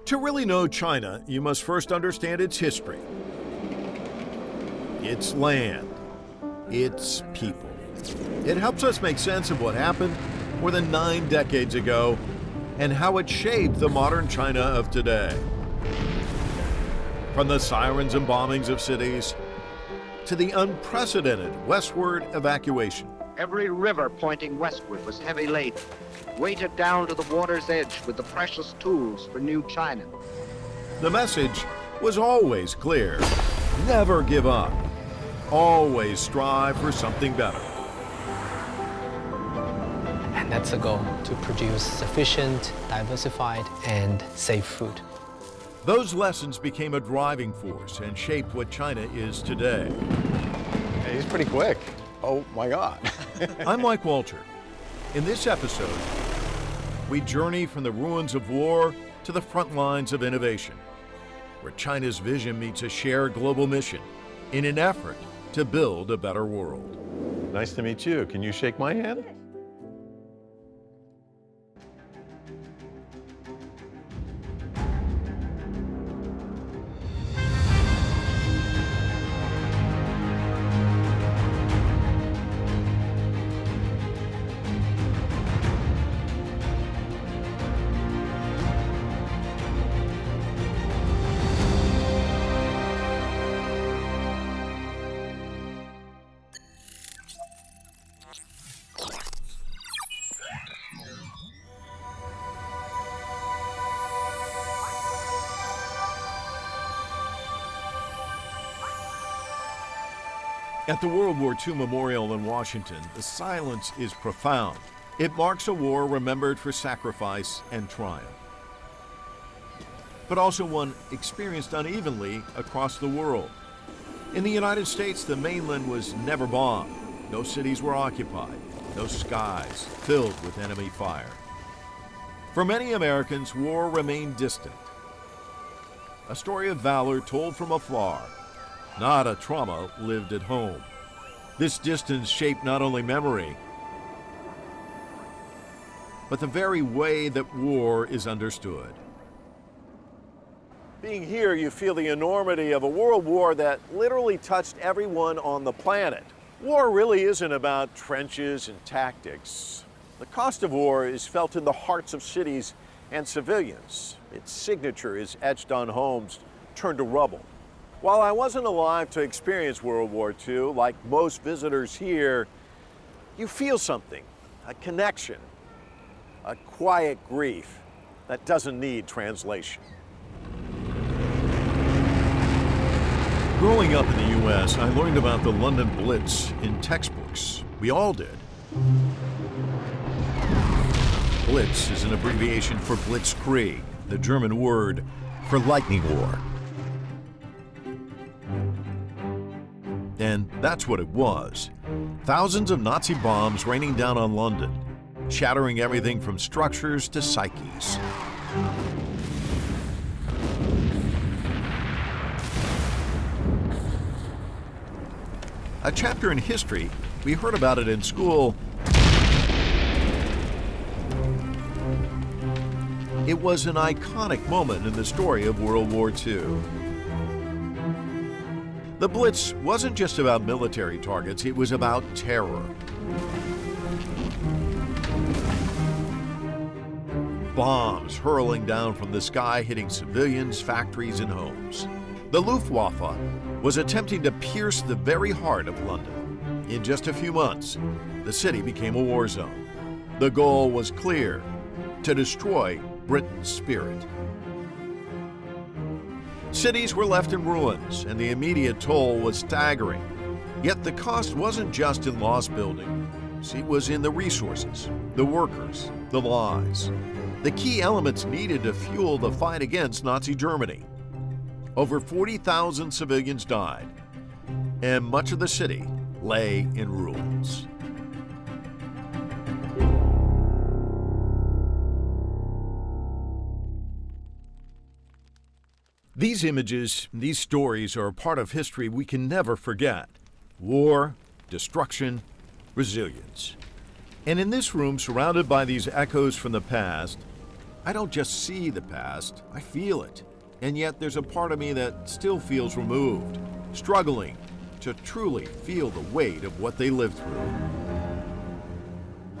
To really know China, you must first understand its history, its land, its people. It helps us make sense of what happened more than 9 decades ago and how it shaped the modern China of today. From the sirens and bombings of cities to the unprecedented westward evacuation. Every river pointing westward was heavy laden, weighted down to the water's edge with the precious tools for new China. The message was always clear. Never give up. Always strive for something better. And that's the goal, to produce sufficient, diversified, and safe food. Those lessons became a driving force and shaped what China is today. Hey, he's pretty quick. Oh my God. I'm Mike Walter. In this episode, we journey from the ruins of war to the front lines of innovation, where China's vision meets a shared global mission in an effort to build a better world. Nice to meet you. Can you shake my hand? At the World War II Memorial in Washington, the silence is profound. It marks a war remembered for sacrifice and triumph, but also one experienced unevenly across the world. In the United States, the mainland was never bombed. No cities were occupied, no skies filled with enemy fire. For many Americans, war remained distant. A story of valor told from afar, not a trauma lived at home. This distance shaped not only memory, but the very way that war is understood. Being here, you feel the enormity of a world war that literally touched everyone on the planet. War really isn't about trenches and tactics. The cost of war is felt in the hearts of cities and civilians. Its signature is etched on homes turned to rubble. While I wasn't alive to experience World War II, like most visitors here, you feel something, a connection, a quiet grief that doesn't need translation. Growing up in the U.S., I learned about the London Blitz in textbooks. We all did. Blitz is an abbreviation for Blitzkrieg, the German word for lightning war. And that's what it was. Thousands of Nazi bombs raining down on London, shattering everything from structures to psyches. A chapter in history, we heard about it in school. It was an iconic moment in the story of World War II. The Blitz wasn't just about military targets, it was about terror. Bombs hurling down from the sky, hitting civilians, factories, and homes. The Luftwaffe was attempting to pierce the very heart of London. In just a few months, the city became a war zone. The goal was clear: to destroy Britain's spirit. Cities were left in ruins, and the immediate toll was staggering. Yet the cost wasn't just in lost buildings. It was in the resources, the workers, the lives, the key elements needed to fuel the fight against Nazi Germany. Over 40,000 civilians died, and much of the city lay in ruins. These images, these stories are a part of history we can never forget. War, destruction, resilience. And in this room, surrounded by these echoes from the past, I don't just see the past, I feel it. And yet there's a part of me that still feels removed, struggling to truly feel the weight of what they lived through.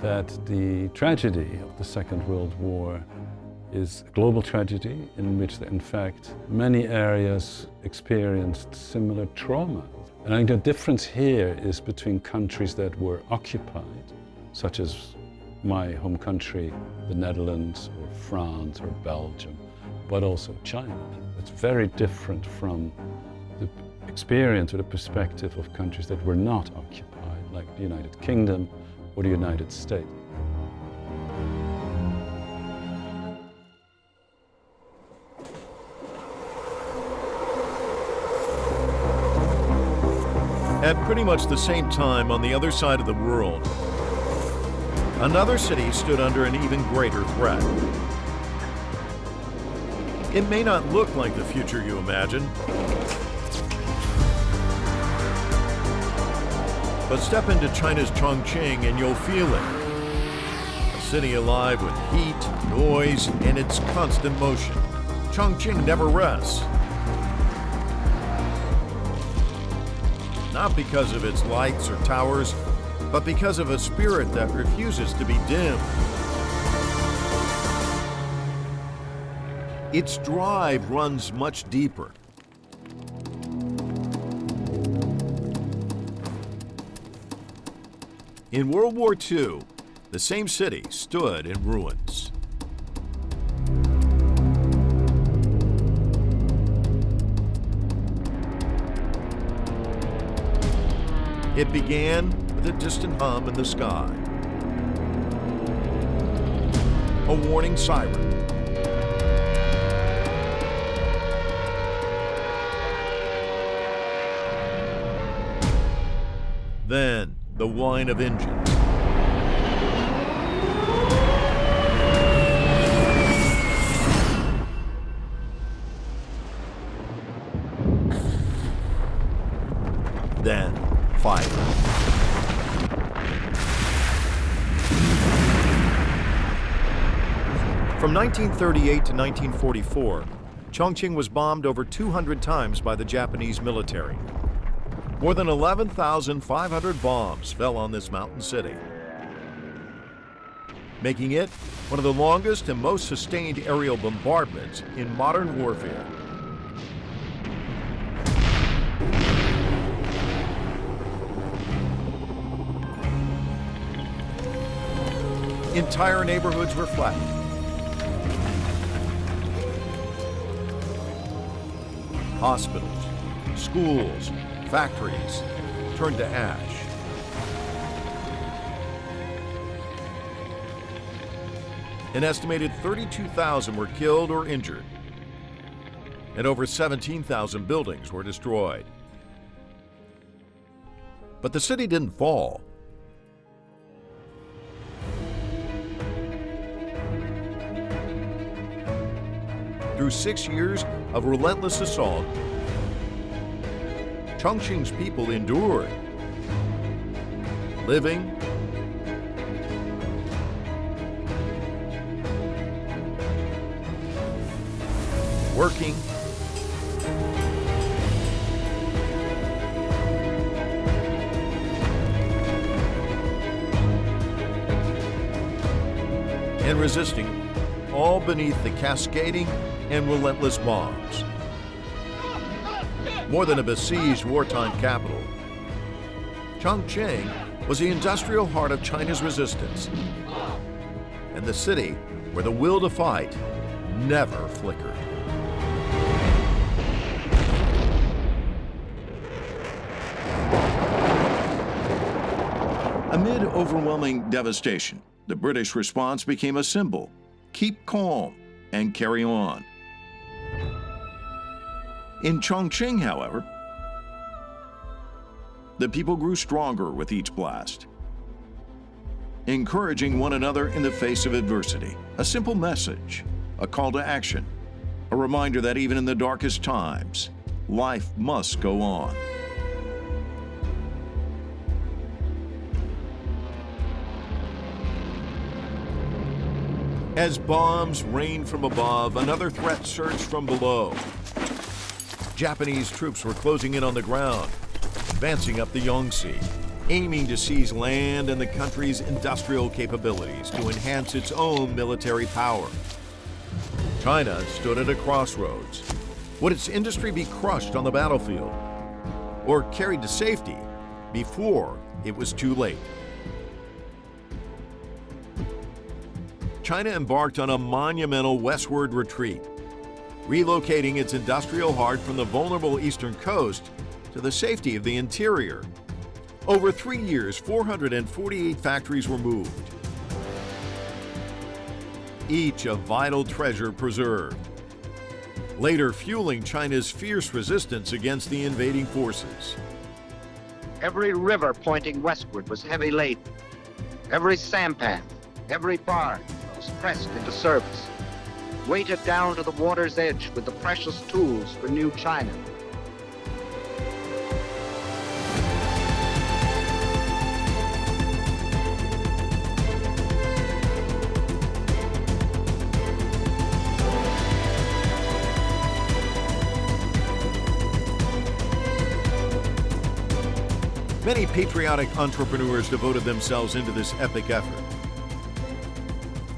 That the tragedy of the Second World War is a global tragedy in which, in fact, many areas experienced similar trauma. And I think the difference here is between countries that were occupied, such as my home country, the Netherlands, or France, or Belgium, but also China. It's very different from the experience or the perspective of countries that were not occupied, like the United Kingdom or the United States. At pretty much the same time, on the other side of the world, another city stood under an even greater threat. It may not look like the future you imagine, but step into China's Chongqing and you'll feel it. A city alive with heat, noise, and its constant motion. Chongqing never rests. Not because of its lights or towers, but because of a spirit that refuses to be dimmed. Its drive runs much deeper. In World War II, the same city stood in ruins. It began with a distant hum in the sky, a warning siren. Then the whine of engines. Then fire. From 1938 to 1944, Chongqing was bombed over 200 times by the Japanese military. More than 11,500 bombs fell on this mountain city, making it one of the longest and most sustained aerial bombardments in modern warfare. Entire neighborhoods were flattened. Hospitals, schools, factories turned to ash. An estimated 32,000 were killed or injured, and over 17,000 buildings were destroyed. But the city didn't fall. Through 6 years of relentless assault, Chongqing's people endured, living, working, and resisting, all beneath the cascading and relentless bombs. More than a besieged wartime capital, Chongqing was the industrial heart of China's resistance, and the city where the will to fight never flickered. Amid overwhelming devastation, the British response became a symbol: keep calm and carry on. In Chongqing, however, the people grew stronger with each blast, encouraging one another in the face of adversity. A simple message, a call to action, a reminder that even in the darkest times, life must go on. As bombs rained from above, another threat surged from below. Japanese troops were closing in on the ground, advancing up the Yangtze, aiming to seize land and the country's industrial capabilities to enhance its own military power. China stood at a crossroads. Would its industry be crushed on the battlefield or carried to safety before it was too late? China embarked on a monumental westward retreat, relocating its industrial heart from the vulnerable eastern coast to the safety of the interior. Over 3 years, 448 factories were moved, each a vital treasure preserved, later fueling China's fierce resistance against the invading forces. Every river pointing westward was heavy laden. Every sampan, every barge was pressed into service, weighted down to the water's edge with the precious tools for new China. Many patriotic entrepreneurs devoted themselves into this epic effort.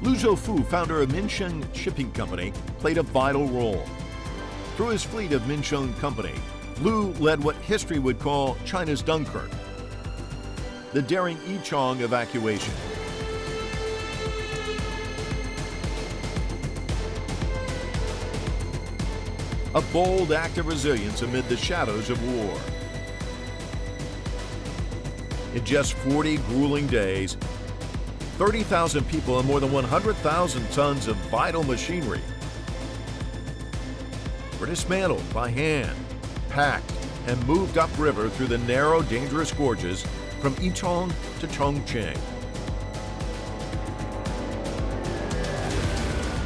Lu Zhoufu, founder of Minsheng Shipping Company, played a vital role. Through his fleet of Minsheng Company, Lu led what history would call China's Dunkirk, the daring Yichang evacuation. A bold act of resilience amid the shadows of war. In just 40 grueling days, 30,000 people and more than 100,000 tons of vital machinery were dismantled by hand, packed, and moved upriver through the narrow, dangerous gorges from Yichang to Chongqing.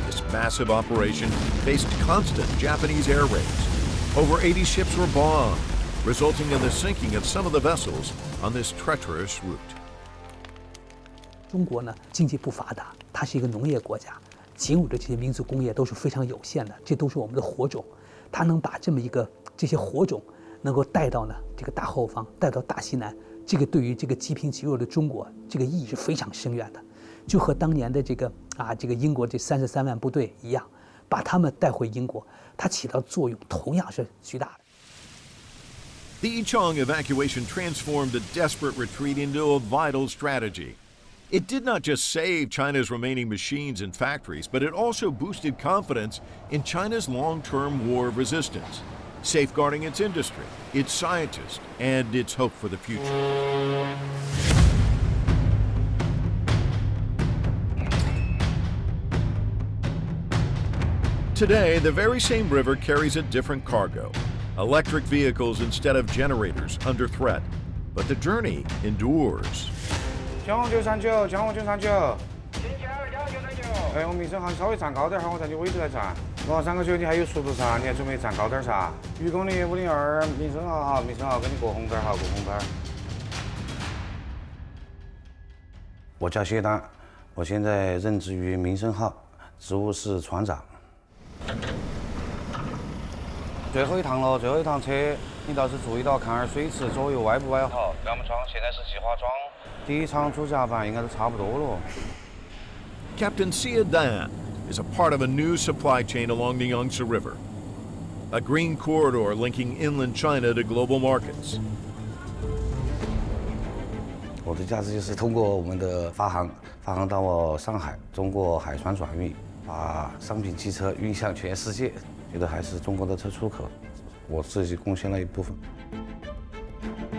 This massive operation faced constant Japanese air raids. Over 80 ships were bombed, resulting in the sinking of some of the vessels on this treacherous route. 中国呢，经济不发达，它是一个农业国家，仅有的这些民族工业都是非常有限的，这都是我们的火种。它能把这些火种能够带到呢这个大后方，带到大西南，这个对于这个积贫积弱的中国，这个意义是非常深远的。就和当年的这个英国这33万部队一样，把他们带回英国，它起到作用同样是巨大的。 The Yichang evacuation transformed a desperate retreat into a vital strategy. It did not just save China's remaining machines and factories, but it also boosted confidence in China's long-term war of resistance, safeguarding its industry, its scientists, and its hope for the future. Today, the very same river carries a different cargo. Electric vehicles instead of generators under threat, but the journey endures. 降我939，降我939。哎，我民生号稍微站高点哈，我在你位置来站。哇，3个9，你还有速度噻，你还准备站高点噻？愚公里502，民生号哈，民生号跟你过红灯哈，过红灯。我叫谢丹，我现在任职于民生号，职务是船长。 最后一趟了，最后一趟车，你倒是注意到看下水池左右歪不歪好。两门窗现在是计划装，第一场主甲板应该是差不多了。Captain Xie Dan is a part of a new supply chain along the Yangtze River, a green corridor linking inland China to global markets. 我的价值就是通过我们的发航到上海，中国海船转运，把商品汽车运向全世界。 觉得还是中国的车出口，我自己贡献了一部分。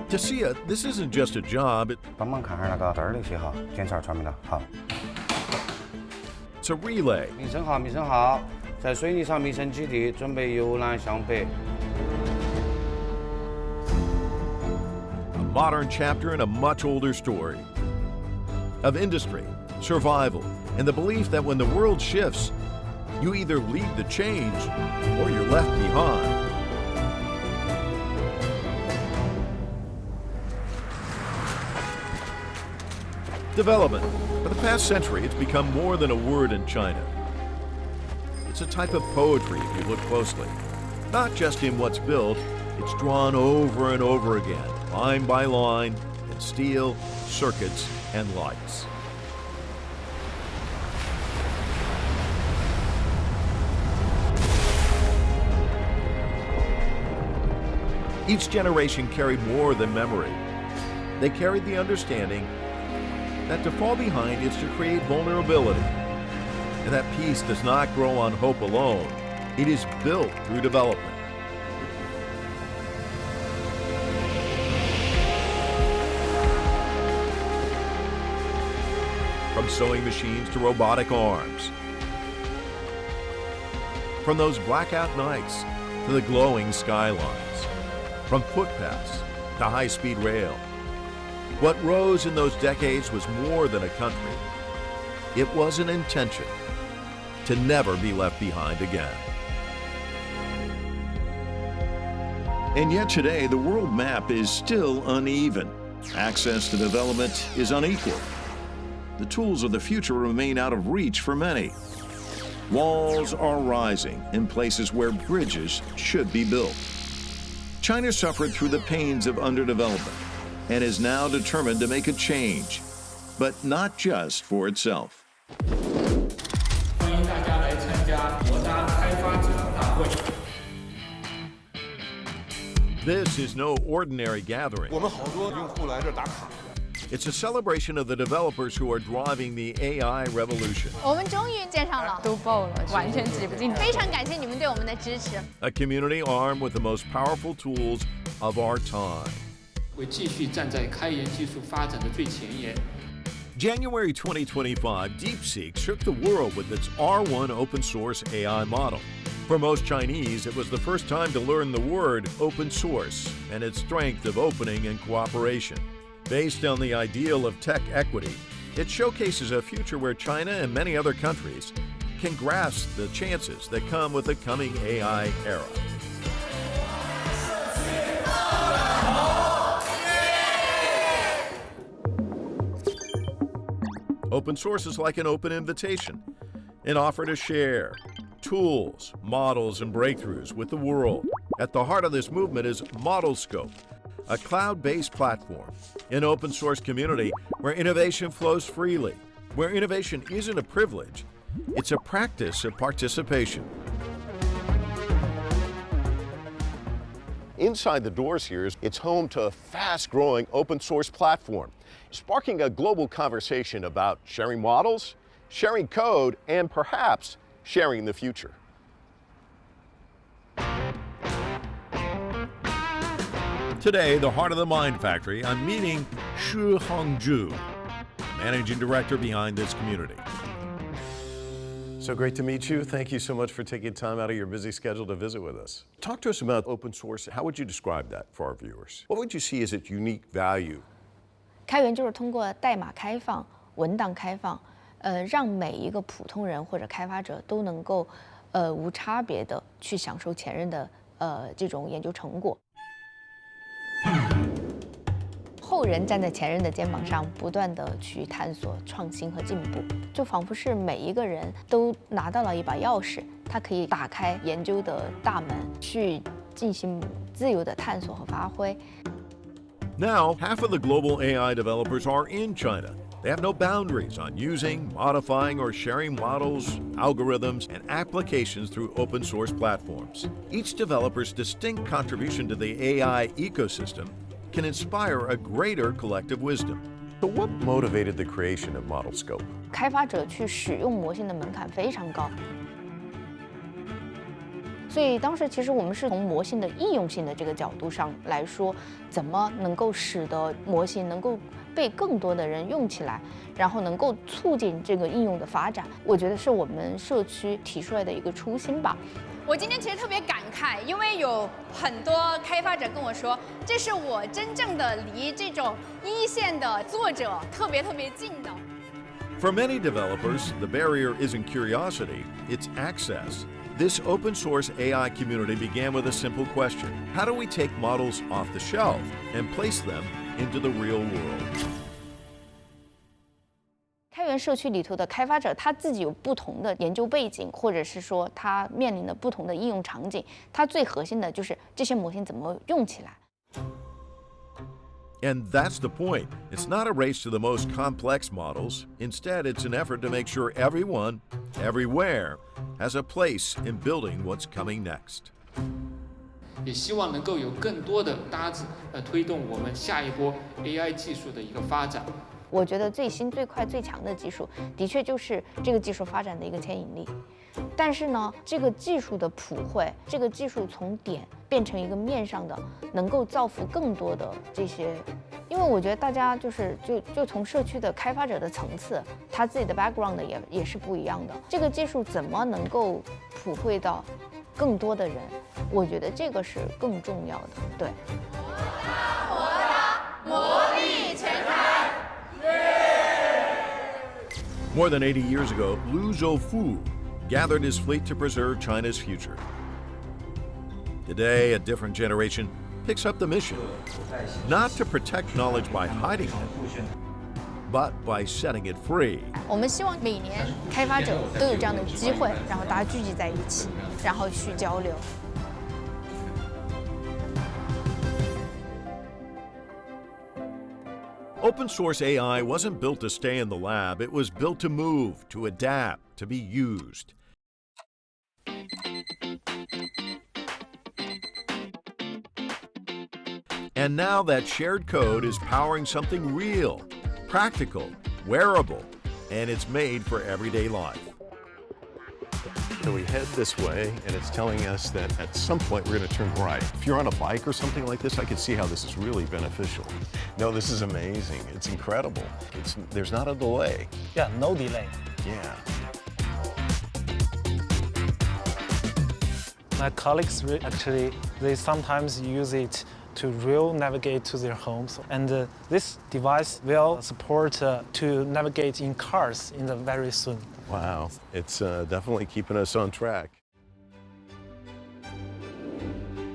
To Xie, this isn't just a job. 帮忙看下那个灯儿那些哈，检查穿没了。好。It's a relay. 民生号，在水泥厂民生基地准备由南向北。A modern chapter in a much older story of industry, survival, and the belief that when the world shifts, you either lead the change or you're left behind. Development, For the past century, it's become more than a word in China. It's a type of poetry if you look closely. Not just in what's built, it's drawn over and over again, line by line, in steel, circuits, and lights. Each generation carried more than memory. They carried the understanding that to fall behind is to create vulnerability, and that peace does not grow on hope alone. It is built through development. From sewing machines to robotic arms. From those blackout nights to the glowing skylines. From footpaths to high-speed rail. What rose in those decades was more than a country. It was an intention to never be left behind again. And yet today, the world map is still uneven. Access to development is unequal. The tools of the future remain out of reach for many. Walls are rising in places where bridges should be built. China suffered through the pains of underdevelopment and is now determined to make a change, but not just for itself. This is no ordinary gathering. It's a celebration of the developers who are driving the AI revolution. 我们终于见上了，都爆了，完全挤不进。非常感谢你们对我们的支持。A community armed with the most powerful tools of our time. 为继续站在开源技术发展的最前沿。 January 2025, DeepSeek shook the world with its R1 open source AI model. For most Chinese, it was the first time to learn the word open source and its strength of opening and cooperation. Based on the ideal of tech equity, it showcases a future where China and many other countries can grasp the chances that come with the coming AI era. Open source is like an open invitation, an offer to share tools, models, and breakthroughs with the world. At the heart of this movement is ModelScope, a cloud-based platform, an open source community where innovation flows freely, where innovation isn't a privilege, it's a practice of participation. Inside the doors here, it's home to a fast-growing open source platform, sparking a global conversation about sharing models, sharing code, and perhaps sharing the future. Today, the heart of the Mind Factory, I'm meeting Shu Hongju, managing director behind this community. So great to meet you. Thank you so much for taking time out of your busy schedule to visit with us. Talk to us about open source. How would you describe that for our viewers? What would you see as its unique value? 开源就是通过代码开放、文档开放，让每一个普通人或者开发者都能够，无差别的去享受前人的这种研究成果。后人站在前人的肩膀上，不断的去探索、创新和进步，就仿佛是每一个人都拿到了一把钥匙，他可以打开研究的大门，去进行自由的探索和发挥。Now, half of the global AI developers are in China. They have no boundaries on using, modifying, or sharing models, algorithms, and applications through open source platforms. Each developer's distinct contribution to the AI ecosystem can inspire a greater collective wisdom. So what motivated the creation of ModelScope? 开发者去使用模型的门槛非常高，所以当时其实我们是从模型的应用性的这个角度上来说，怎么能够使得模型能够被更多的人用起来，然后能够促进这个应用的发展，我觉得是我们社区提出来的一个初心吧。我今天其实特别感慨，因为有很多开发者跟我说，这是我真正的离这种一线的作者特别近的。For many developers, the barrier isn't curiosity, it's access. This open source AI community began with a simple question. How do we take models off the shelf and place them into the real world? 开源个社区里头的开发者他自己有不同的研究背景，或者是说他面临的不同的应用场景，他最核心的就是这些模型怎么用起来。And that's the point. It's not a race to the most complex models. Instead, it's an effort to make sure everyone, everywhere, has a place in building what's coming next. 也希望能够有更多的搭子推动我们下一波 AI 技术的一个发展。我觉得最新、最快、最强的技术，的确就是这个技术发展的一个牵引力。但是呢，这个技术的普惠，这个技术从点变成一个面上的，能够造福更多的这些。因为我觉得大家就从社区的开发者的层次，他自己的 background 也是不一样的。这个技术怎么能够普惠到更多的人？我觉得这个是更重要的。对。魔力全开。More than 80 years ago, Liu Zhoufu gathered his fleet to preserve China's future. Today, a different generation picks up the mission, not to protect knowledge by hiding it, but by setting it free. 我们希望每年开发者都有这样的机会，然后大家聚集在一起，然后去交流。Open source AI wasn't built to stay in the lab, it was built to move, to adapt, to be used. And now that shared code is powering something real, practical, wearable, and it's made for everyday life. So we head this way, and it's telling us that at some point we're going to turn right. If you're on a bike or something like this, I can see how this is really beneficial. No, this is amazing. It's incredible. There's not a delay. Yeah, no delay. Yeah. My colleagues they sometimes use it to real navigate to their homes, and this device will support to navigate in cars in the very soon. Wow, it's definitely keeping us on track.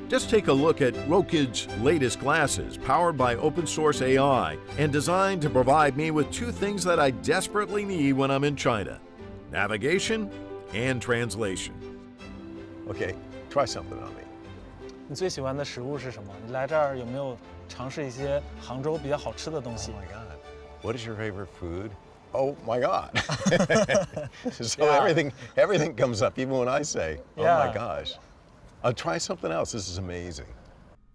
Just take a look at Rokid's latest glasses, powered by open source AI and designed to provide me with two things that I desperately need when I'm in China: navigation and translation. Okay, try something on me. 你最喜欢的食物是什么？你来这儿有没有尝试一些杭州比较好吃的东西？ Oh my God, what is your favorite food? Oh my God. So Yeah. everything comes up, even when I say, oh Yeah. my gosh. I'll try something else. This is amazing.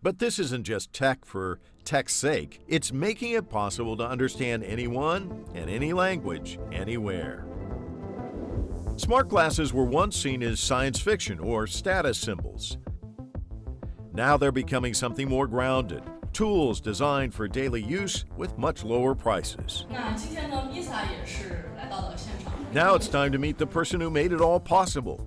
But this isn't just tech for tech's sake. It's making it possible to understand anyone and any language, anywhere. Smart glasses were once seen as science fiction or status symbols. Now they're becoming something more grounded. Tools designed for daily use with much lower prices. Now it's time to meet the person who made it all possible.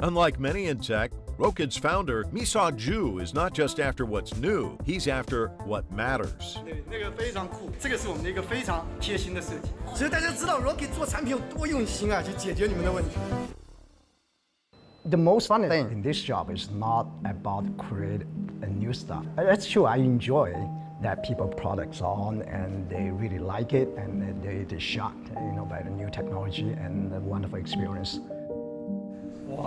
Unlike many in tech, Rokid's founder, Misa Zhu, is not just after what's new, he's after what matters. 那个非常酷，这个是我们的一个非常贴心的设计。所以大家知道 Rocket 做产品有多用心啊，去解决你们的问题。The most fun thing in this job is not about create a new stuff. That's true, I enjoy that people products on and they really like it and they're shocked, by the new technology and the wonderful experience.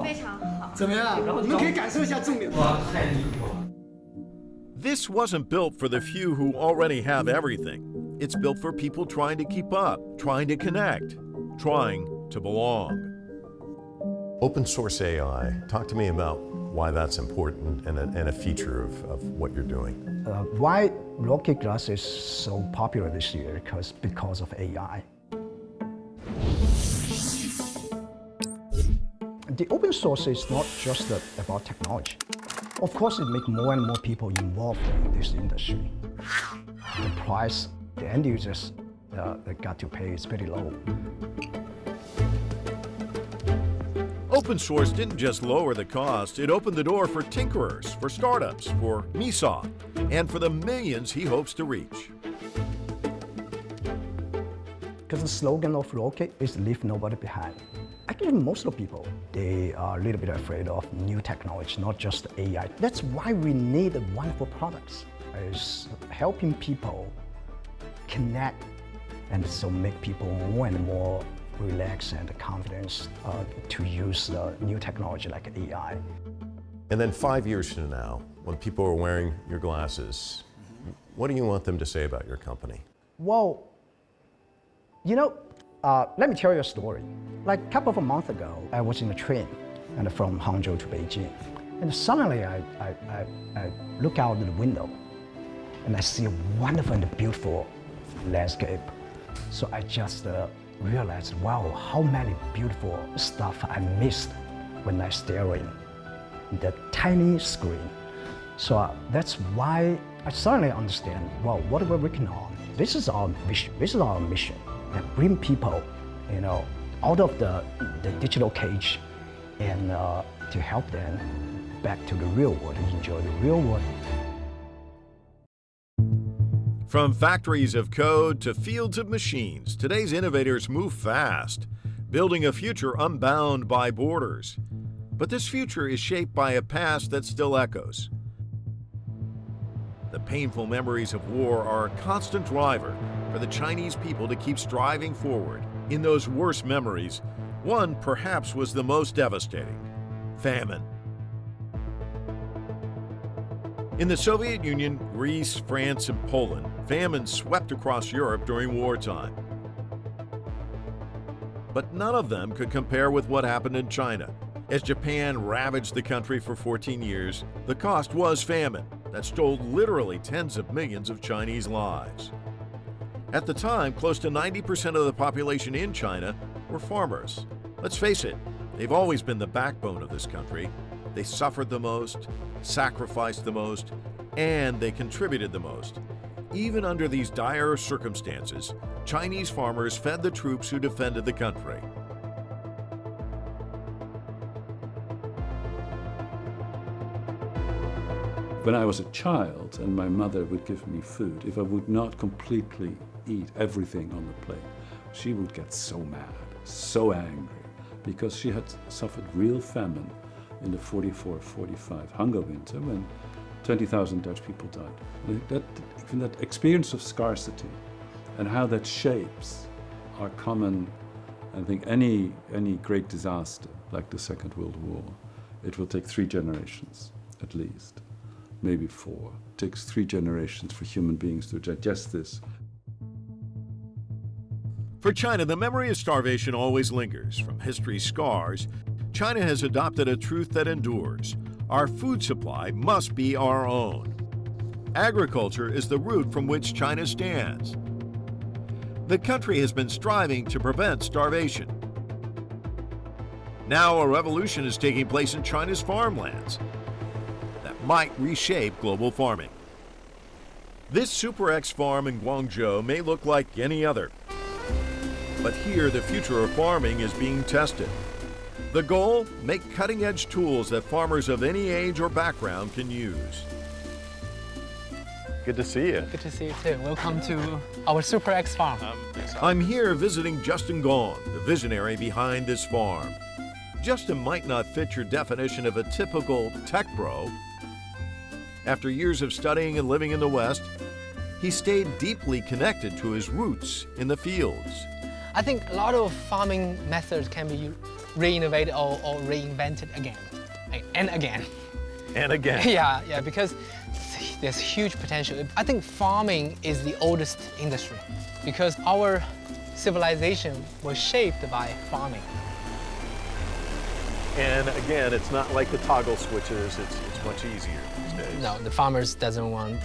非常好。怎么样？你们可以感受一下重点。哇，太离谱了。 This wasn't built for the few who already have everything. It's built for people trying to keep up, trying to connect, trying to belong. Open source AI, talk to me about why that's important and a feature of what you're doing. Why Rocket Glass is so popular this year? Because of AI. The open source is not just about technology. Of course, it makes more and more people involved in this industry. The price the end users got to pay is pretty low. Open source didn't just lower the cost, it opened the door for tinkerers, for startups, for Misa, and for the millions he hopes to reach. Because the slogan of Rocket is leave nobody behind. I think most of the people, they are a little bit afraid of new technology, not just AI. That's why we need wonderful products. It's helping people connect and so make people more and more relaxed and confident to use new technology like AI. And then 5 years from now, when people are wearing your glasses, what do you want them to say about your company? Well, you know, let me tell you a story. Like a couple of months ago, I was in a train and from Hangzhou to Beijing. And suddenly I look out the window and I see a wonderful and beautiful landscape. So I just realized, wow, how many beautiful stuff I missed when I stare in the tiny screen. So that's why I suddenly understand, well, what we're working on. This is our vision. This is our mission. That bring people, you know, out of the digital cage and to help them back to the real world, enjoy the real world. From factories of code to fields of machines, today's innovators move fast, building a future unbound by borders. But this future is shaped by a past that still echoes. The painful memories of war are a constant driver for the Chinese people to keep striving forward. In those worst memories, one perhaps was the most devastating: famine. In the Soviet Union, Greece, France, and Poland, famine swept across Europe during wartime. But none of them could compare with what happened in China. As Japan ravaged the country for 14 years, the cost was famine that stole literally tens of millions of Chinese lives. At the time, close to 90% of the population in China were farmers. Let's face it, they've always been the backbone of this country. They suffered the most, sacrificed the most, and they contributed the most. Even under these dire circumstances, Chinese farmers fed the troops who defended the country. When I was a child and my mother would give me food, if I would not completely eat everything on the plate, she would get so mad, so angry, because she had suffered real famine in the 44-45 hunger winter when 20,000 Dutch people died. Even that experience of scarcity and how that shapes our common, I think any great disaster like the Second World War, it will take 3 generations at least. Maybe 4. It takes 3 generations for human beings to digest this. For China, the memory of starvation always lingers. From history's scars, China has adopted a truth that endures. Our food supply must be our own. Agriculture is the root from which China stands. The country has been striving to prevent starvation. Now a revolution is taking place in China's farmlands that might reshape global farming. This Super X farm in Guangzhou may look like any other, but here the future of farming is being tested. The goal? Make cutting-edge tools that farmers of any age or background can use. Good to see you. Good to see you too. Welcome to our Super X farm. I'm here visiting Justin Gong, the visionary behind this farm. Justin might not fit your definition of a typical tech bro. After years of studying and living in the West, he stayed deeply connected to his roots in the fields. I think a lot of farming methods can be reinnovated or reinvented again and again. And again. Yeah, because there's huge potential. I think farming is the oldest industry because our civilization was shaped by farming. And again, it's not like the toggle switches, it's much easier these days. No, the farmers don't want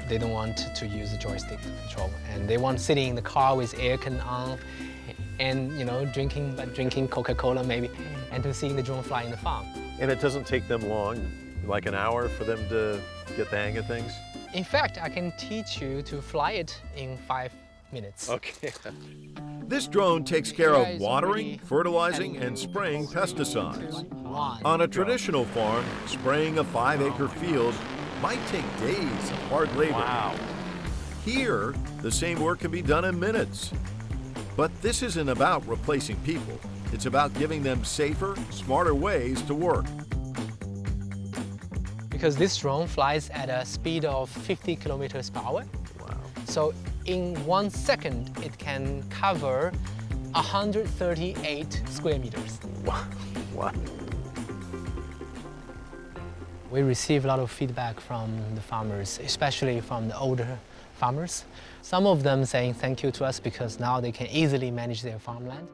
to use the joystick to control, and they want sitting in the car with aircon on and drinking Coca-Cola maybe, and to seeing the drone fly in the farm. And it doesn't take them long, like an hour for them to get the hang of things? In fact, I can teach you to fly it in 5 minutes. Okay. This drone takes care of watering, fertilizing, and spraying pesticides. On a traditional farm, spraying a 5-acre field might take days of hard labor. Wow. Here, the same work can be done in minutes. But this isn't about replacing people. It's about giving them safer, smarter ways to work. Because this drone flies at a speed of 50 kilometers per hour. Wow. So in 1 second, it can cover 138 square meters. What? We receive a lot of feedback from the farmers, especially from the older farmers. Some of them saying thank you to us because now they can easily manage their farmland.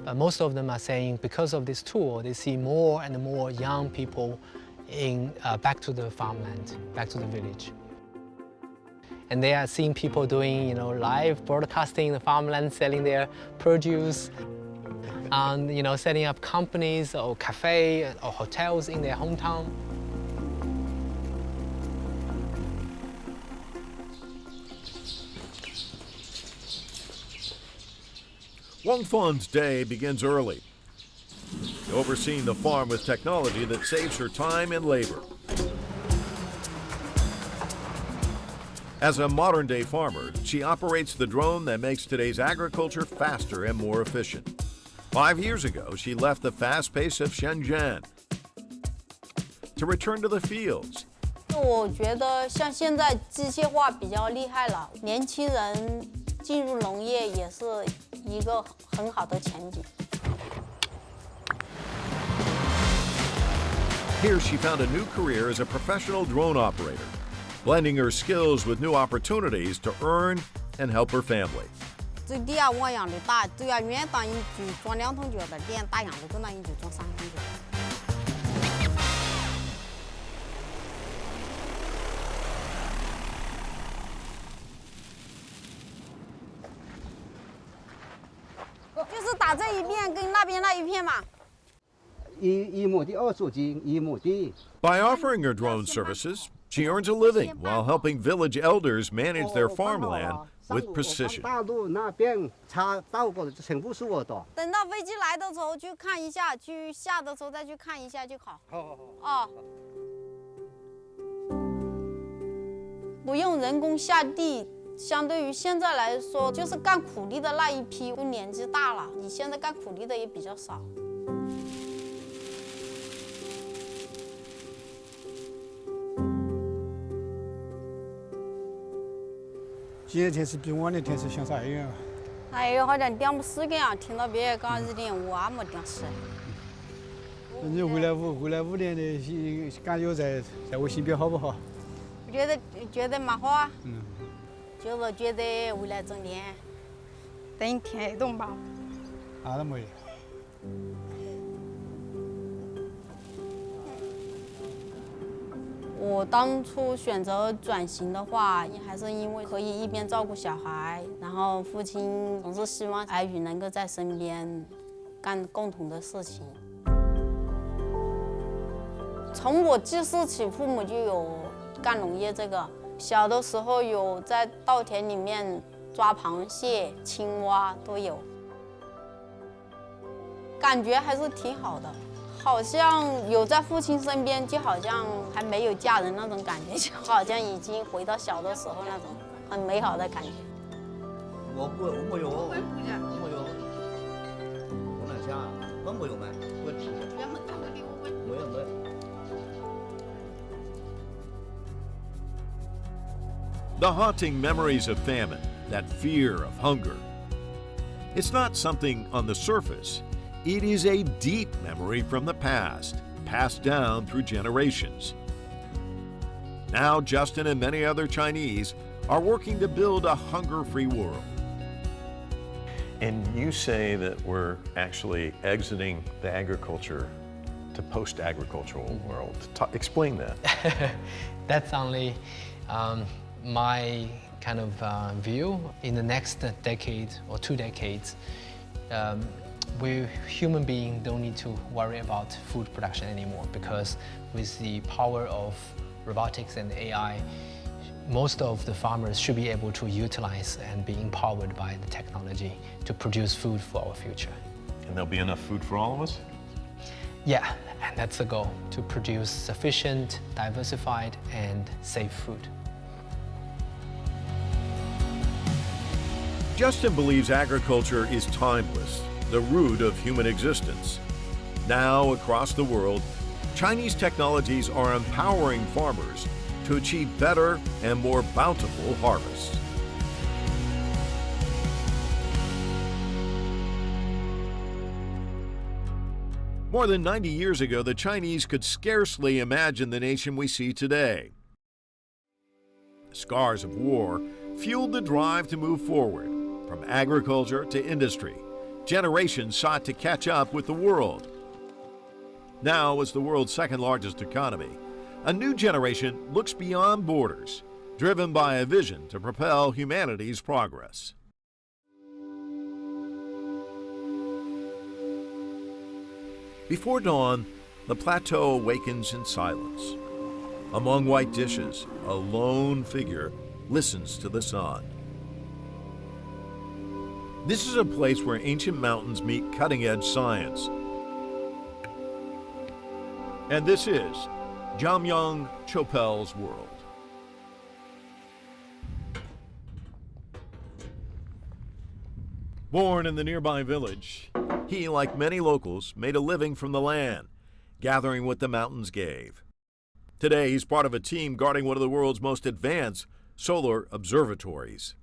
But most of them are saying because of this tool, they see more and more young people back to the farmland, back to the village. And they are seeing people doing, live broadcasting in the farmland, selling their produce, and setting up companies or cafe or hotels in their hometown. Wang Fan's day begins early, overseeing the farm with technology that saves her time and labor. As a modern-day farmer, she operates the drone that makes today's agriculture faster and more efficient. 5 years ago, she left the fast pace of Shenzhen to return to the fields. 我觉得像现在机械化比较厉害了，年轻人进入农业也是一个很好的前景。 Here she found a new career as a professional drone operator, blending her skills with new opportunities to earn and help her family. 这地啊我养的大，这要远当一局装2桶脚的，连大样的跟当一局装3桶脚。 就是打这一片跟那边那一片嘛。1亩地20斤，1亩地。 By offering her drone services, she earns a living while helping village elders manage their farmland with precision. 大路那边插到过的全部是我的。等到飞机来的时候去看一下，去下的时候再去看一下就好。好。哦。不用人工下地。 相对于现在来说，就是干苦力的那一批都年纪大了，你现在干苦力的也比较少。今天天气比往年天气相差一样。哎呦，好像点不死个样，听到别人讲日点我也没点死。你未来5年的感觉在我身边好不好？我觉得蛮好啊。就是觉得未来整年，等天一动吧。那没有。我当初选择转型的话，还是因为可以一边照顾小孩，然后父亲总是希望儿女能够在身边干共同的事情。从我记事起，父母就有干农业这个。 小的时候有在稻田里面抓螃蟹、青蛙都有，感觉还是挺好的，好像有在父亲身边，就好像还没有嫁人那种感觉，就好像已经回到小的时候那种很美好的感觉。我没有，我哪家？我没有买，我没有。 The haunting memories of famine, that fear of hunger. It's not something on the surface. It is a deep memory from the past, passed down through generations. Now, Justin and many other Chinese are working to build a hunger-free world. And you say that we're actually exiting the agriculture to post-agricultural world. Explain that. That's only my kind of view. In the next decade or 2 decades, we human beings don't need to worry about food production anymore, because with the power of robotics and AI, most of the farmers should be able to utilize and be empowered by the technology to produce food for our future. And there'll be enough food for all of us? Yeah, and that's the goal, to produce sufficient, diversified, and safe food. Justin believes agriculture is timeless, the root of human existence. Now, across the world, Chinese technologies are empowering farmers to achieve better and more bountiful harvests. More than 90 years ago, the Chinese could scarcely imagine the nation we see today. The scars of war fueled the drive to move forward. From agriculture to industry, generations sought to catch up with the world. Now, as the world's second largest economy, a new generation looks beyond borders, driven by a vision to propel humanity's progress. Before dawn, the plateau awakens in silence. Among white dishes, a lone figure listens to the sun. This is a place where ancient mountains meet cutting-edge science. And this is Jamyang Chopel's world. Born in the nearby village, he, like many locals, made a living from the land, gathering what the mountains gave. Today, he's part of a team guarding one of the world's most advanced solar observatories.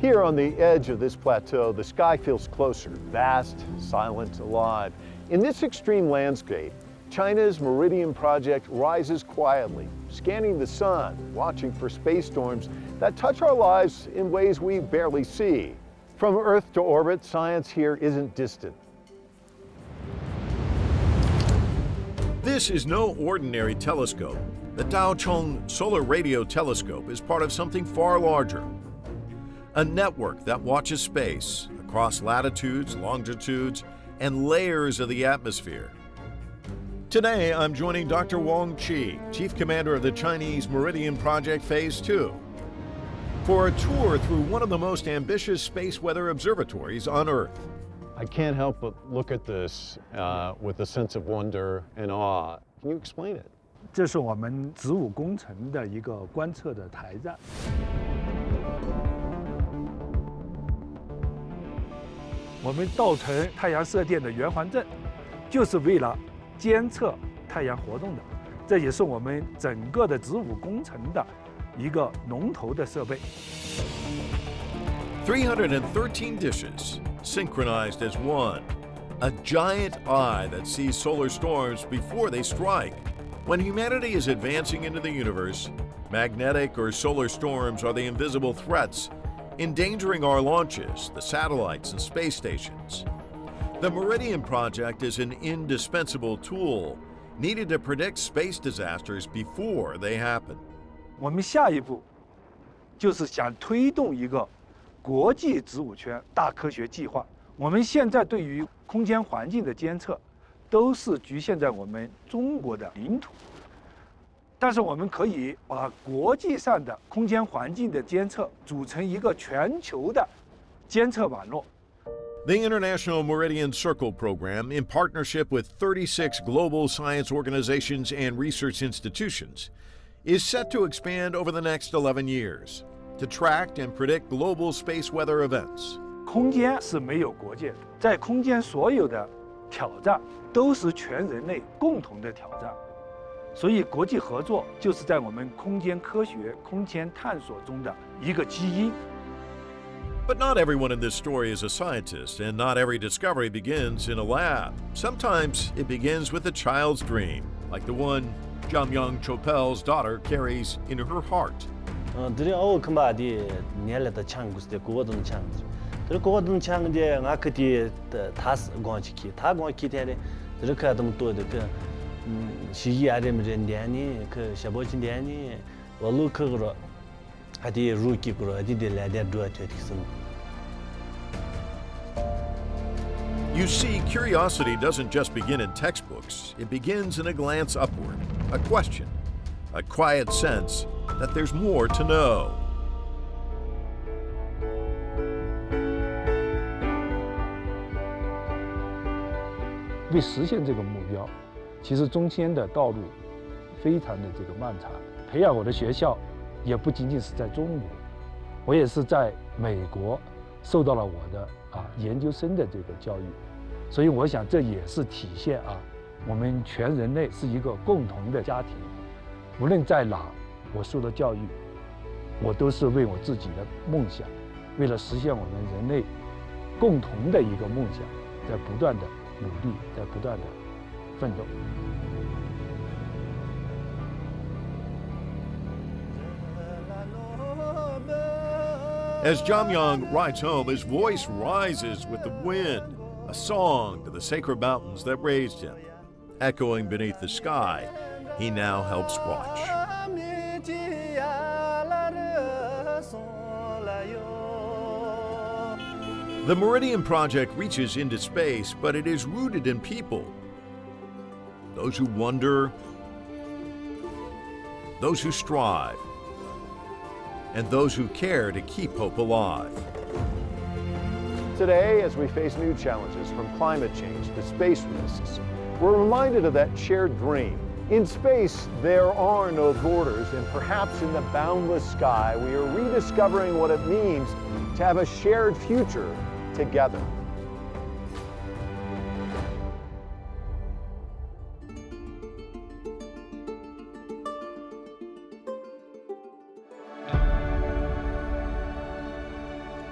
Here on the edge of this plateau, the sky feels closer, vast, silent, alive. In this extreme landscape, China's Meridian project rises quietly, scanning the sun, watching for space storms that touch our lives in ways we barely see. From Earth to orbit, science here isn't distant. This is no ordinary telescope. The Daochong Solar Radio Telescope is part of something far larger. A network that watches space across latitudes, longitudes, and layers of the atmosphere. Today, I'm joining Dr. Wang Qi, Chief Commander of the Chinese Meridian Project Phase 2, for a tour through one of the most ambitious space weather observatories on Earth. I can't help but look at this with a sense of wonder and awe. Can you explain it? 这是我们植物工程的一个观测的台站。我们造成太阳射电的圆环阵，就是为了监测太阳活动的，这也是我们整个的植物工程的一个龙头的设备。313 dishes synchronized as one, a giant eye that sees solar storms before they strike. When humanity is advancing into the universe, magnetic or solar storms are the invisible threats endangering our launches, the satellites and space stations. The Meridian Project is an indispensable tool needed to predict space disasters before they happen. 我们下一步就是想推动一个国际植物圈大科学计划。我们现在对于空间环境的监测都是局限在我们中国的领土。但是我们可以把国际上的空间环境的监测组成一个全球的监测网络。The International Meridian Circle program, in partnership with 36 global science organizations and research institutions, is set to expand over the next 11 years to track and predict global space weather events. 空间是没有国界的，在空间所有的挑战都是全人类共同的挑战。所以，国际合作就是在我们空间科学、空间探索中的一个基因。But not everyone in this story is a scientist, and not every discovery begins in a lab. Sometimes it begins with a child's dream, like the one Jamyang Chopel's daughter carries in her heart. 시기아래 문제니 그 샤보진데니 월루크로 하디 루키그로 하디데 라데드와테틱슨. You see, curiosity doesn't just begin in textbooks. It begins in a glance upward, a question, a quiet sense that there's more to know. "为实现这个目标，其实中间的道路非常的漫长。培养我的学校也不仅仅是在中国，我也是在美国受到了我的研究生的教育。所以我想这也是体现我们全人类是一个共同的家庭。无论在哪，我受的教育，我都是为我自己的梦想，为了实现我们人类共同的一个梦想，在不断的努力，在不断的奋斗。" As Jamyang rides home, his voice rises with the wind, a song to the sacred mountains that raised him. Echoing beneath the sky, he now helps watch. The Meridian Project reaches into space, but it is rooted in people. Those who wonder, those who strive, and those who care to keep hope alive. Today, as we face new challenges from climate change to space risks, we're reminded of that shared dream. In space, there are no borders, and perhaps in the boundless sky, we are rediscovering what it means to have a shared future together.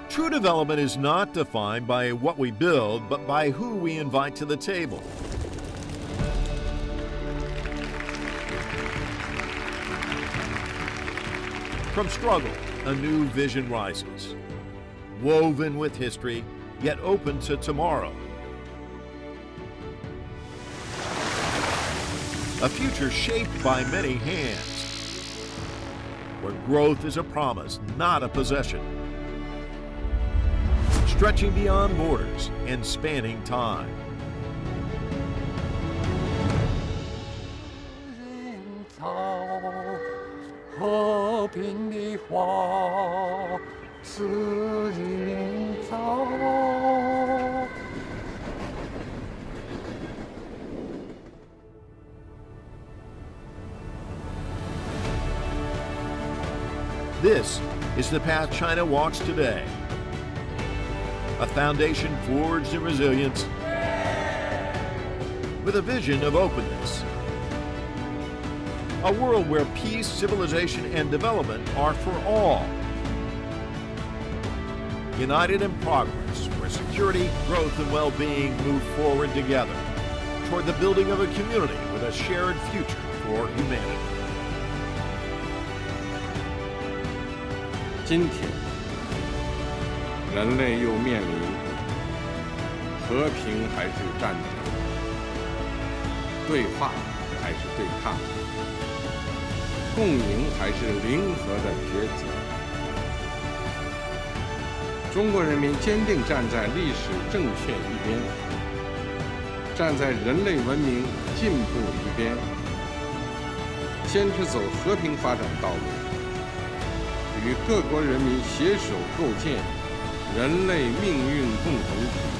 True development is not defined by what we build, but by who we invite to the table. From struggle, a new vision rises, woven with history, yet open to tomorrow. A future shaped by many hands, where growth is a promise, not a possession. Stretching beyond borders and spanning time. 和平的花是营造。This is the path China walks today. A foundation forged in resilience, with a vision of openness. A world where peace, civilization, and development are for all. United in progress, where security, growth, and well-being move forward together toward the building of a community with a shared future for humanity. 今天，人类又面临和平还是战争，对话还是对抗，共赢还是零和的抉择。中国人民坚定站在历史正确一边，站在人类文明进步一边，坚持走和平发展道路，与各国人民携手构建人类命运共同体。